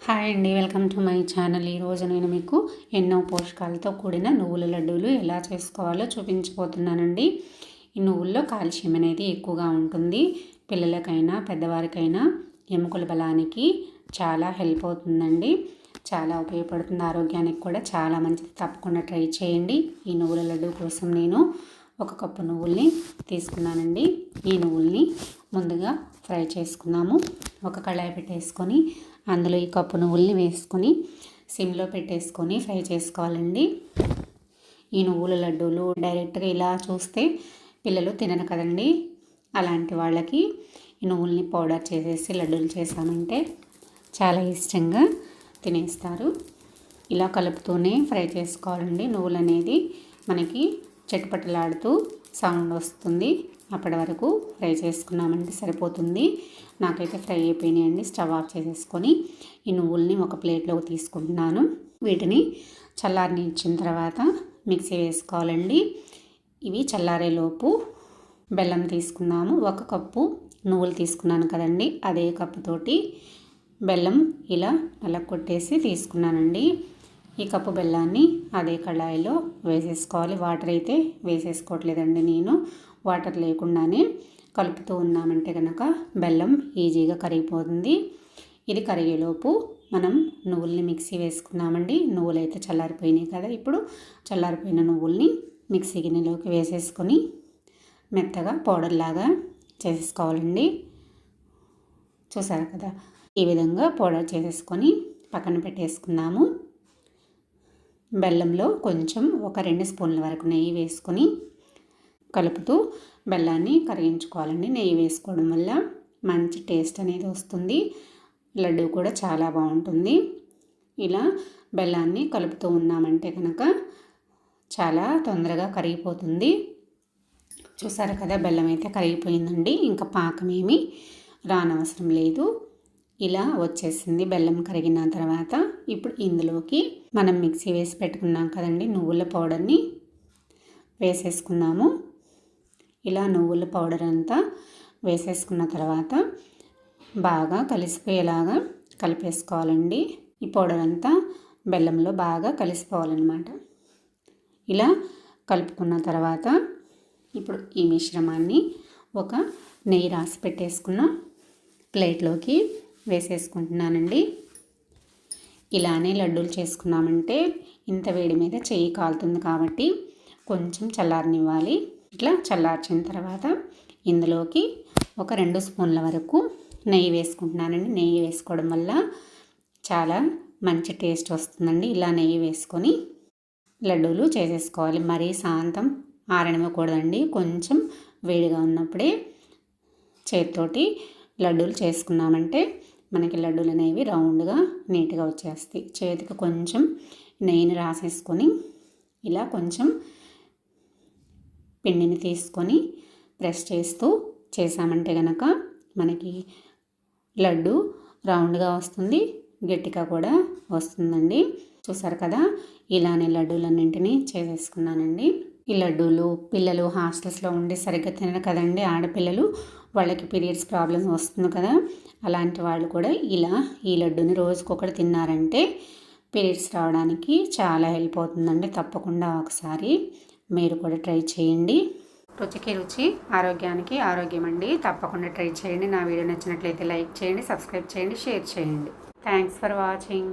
Hi అండి, welcome to my channel. ఈరోజు నేను మీకు ఎన్నో పోషకాలతో కూడిన నువ్వుల లడ్డూలు ఎలా చేసుకోవాలో చూపించబోతున్నానండి. ఈ నువ్వుల్లో కాల్షియం అనేది ఎక్కువగా ఉంటుంది. పిల్లలకైనా పెద్దవారికైనా ఎముకల బలానికి చాలా హెల్ప్ అవుతుందండి. చాలా ఉపయోగపడుతుంది. ఆరోగ్యానికి కూడా చాలా మంచిది. తప్పకుండా ట్రై చేయండి. ఈ నువ్వుల లడ్డు కోసం నేను 1 కప్పు నువ్వుల్ని తీసుకున్నానండి. ఈ నువ్వుల్ని ముందుగా ఫ్రై చేసుకున్నాము. ఒక కళాయి పెట్టేసుకొని అందులో ఈ కప్పు నువ్వుల్ని వేసుకొని సిమ్లో పెట్టేసుకొని ఫ్రై చేసుకోవాలండి. ఈ నువ్వుల లడ్డూలు డైరెక్ట్గా ఇలా చూస్తే పిల్లలు తినరు కదండి. అలాంటి వాళ్ళకి ఈ నువ్వుల్ని పౌడర్ చేసేసి లడ్డూలు చేసామంటే చాలా ఇష్టంగా తినేస్తారు. ఇలా కలుపుతూనే ఫ్రై చేసుకోవాలండి. నువ్వులు అనేది మనకి చటపటలాడుతూ సౌండ్ వస్తుంది. అప్పటి వరకు ఫ్రై చేసుకున్నామంటే సరిపోతుంది. నాకైతే ఫ్రై అయిపోయినాయండి. స్టవ్ ఆఫ్ చేసేసుకొని ఈ నువ్వుల్ని ఒక ప్లేట్లోకి తీసుకుంటున్నాను. వీటిని చల్లారనిచ్చిన తర్వాత మిక్సీ వేసుకోవాలండి. ఇవి చల్లారేలోపు బెల్లం తీసుకున్నాము. 1 కప్పు నువ్వులు తీసుకున్నాను కదండి, అదే కప్పుతోటి బెల్లం ఇలా నలగొట్టేసి తీసుకున్నానండి. ఈ కప్పు బెల్లాన్ని అదే కళాయిలో వేసేసుకోవాలి. వాటర్ అయితే వేసేసుకోవట్లేదండి. నేను వాటర్ లేకుండానే కలుపుతూ ఉన్నామంటే కనుక బెల్లం ఈజీగా కరిగిపోతుంది. ఇది కరిగేలోపు మనం నువ్వుల్ని మిక్సీ వేసుకున్నామండి. నువ్వులు అయితే చల్లారిపోయినాయి కదా. ఇప్పుడు చల్లారిపోయిన నువ్వుల్ని మిక్సీ గిన్నెలోకి వేసేసుకొని మెత్తగా పౌడర్ లాగా చేసేసుకోవాలండి. చూసారు కదా, ఈ విధంగా పౌడర్ చేసేసుకొని పక్కన పెట్టేసుకున్నాము. బెల్లంలో కొంచెం ఒక 2 స్పూన్ల వరకు నెయ్యి వేసుకొని కలుపుతూ బెల్లాన్ని కరిగించుకోవాలండి. నెయ్యి వేసుకోవడం వల్ల మంచి టేస్ట్ అనేది వస్తుంది. లడ్డు కూడా చాలా బాగుంటుంది. ఇలా బెల్లాన్ని కలుపుతూ ఉన్నామంటే కనుక చాలా తొందరగా కరిగిపోతుంది. చూసారు కదా, బెల్లం అయితే కరిగిపోయిందండి. ఇంకా పాకం ఏమీ రానవసరం లేదు. ఇలా వచ్చేసింది బెల్లం కరిగిన తర్వాత. ఇప్పుడు ఇందులోకి మనం మిక్సీ వేసి పెట్టుకున్నాం కదండి నువ్వుల పౌడర్ని వేసేసుకున్నాము. ఇలా నువ్వుల పౌడర్ అంతా వేసేసుకున్న తర్వాత బాగా కలిసిపోయేలాగా కలిపేసుకోవాలండి. ఈ పౌడర్ అంతా బెల్లంలో బాగా కలిసిపోవాలన్నమాట. ఇలా కలుపుకున్న తర్వాత ఇప్పుడు ఈ మిశ్రమాన్ని ఒక నెయ్యి రాసి పెట్టేసుకున్న ప్లేట్లోకి వేసేసుకుంటున్నానండి. ఇలానే లడ్డూలు చేసుకున్నామంటే ఇంత వేడి మీద చెయ్యి కాలుతుంది కాబట్టి కొంచెం చల్లారనివ్వాలి. ఇట్లా చల్లార్చిన తర్వాత ఇందులోకి ఒక 2 స్పూన్ల వరకు నెయ్యి వేసుకుంటున్నానండి. నెయ్యి వేసుకోవడం వల్ల చాలా మంచి టేస్ట్ వస్తుందండి. ఇలా నెయ్యి వేసుకొని లడ్డూలు చేసేసుకోవాలి. మరీ సాయంత్రం ఆరనివ్వకూడదండి. కొంచెం వేడిగా ఉన్నప్పుడే చేతితోటి లడ్డూలు చేసుకున్నామంటే మనకి లడ్డూలు అనేవి రౌండ్గా నీట్గా వచ్చేస్తాయి. చేతికి కొంచెం నెయ్యిని రాసేసుకొని ఇలా కొంచెం పిండిని తీసుకొని ప్రెస్ చేస్తూ చేసామంటే కనుక మనకి లడ్డు రౌండ్గా వస్తుంది, గట్టిగా కూడా వస్తుందండి. చూసారు కదా, ఇలానే లడ్డూలన్నింటినీ చేసేసుకున్నానండి. ఈ లడ్డూలు పిల్లలు హాస్టల్స్లో ఉండి సరిగ్గా తినరు కదండి ఆడపిల్లలు. వాళ్ళకి పీరియడ్స్ ప్రాబ్లమ్స్ వస్తుంది కదా. అలాంటి వాళ్ళు కూడా ఇలా ఈ లడ్డూని రోజుకొకటి తిన్నారంటే పీరియడ్స్ రావడానికి చాలా హెల్ప్ అవుతుందండి. తప్పకుండా ఒకసారి మీరు కూడా ట్రై చేయండి. రుచికి రుచి, ఆరోగ్యానికి ఆరోగ్యం అండి. తప్పకుండా ట్రై చేయండి. నా వీడియో నచ్చినట్లయితే లైక్ చేయండి, సబ్స్క్రైబ్ చేయండి, షేర్ చేయండి. Thanks for watching.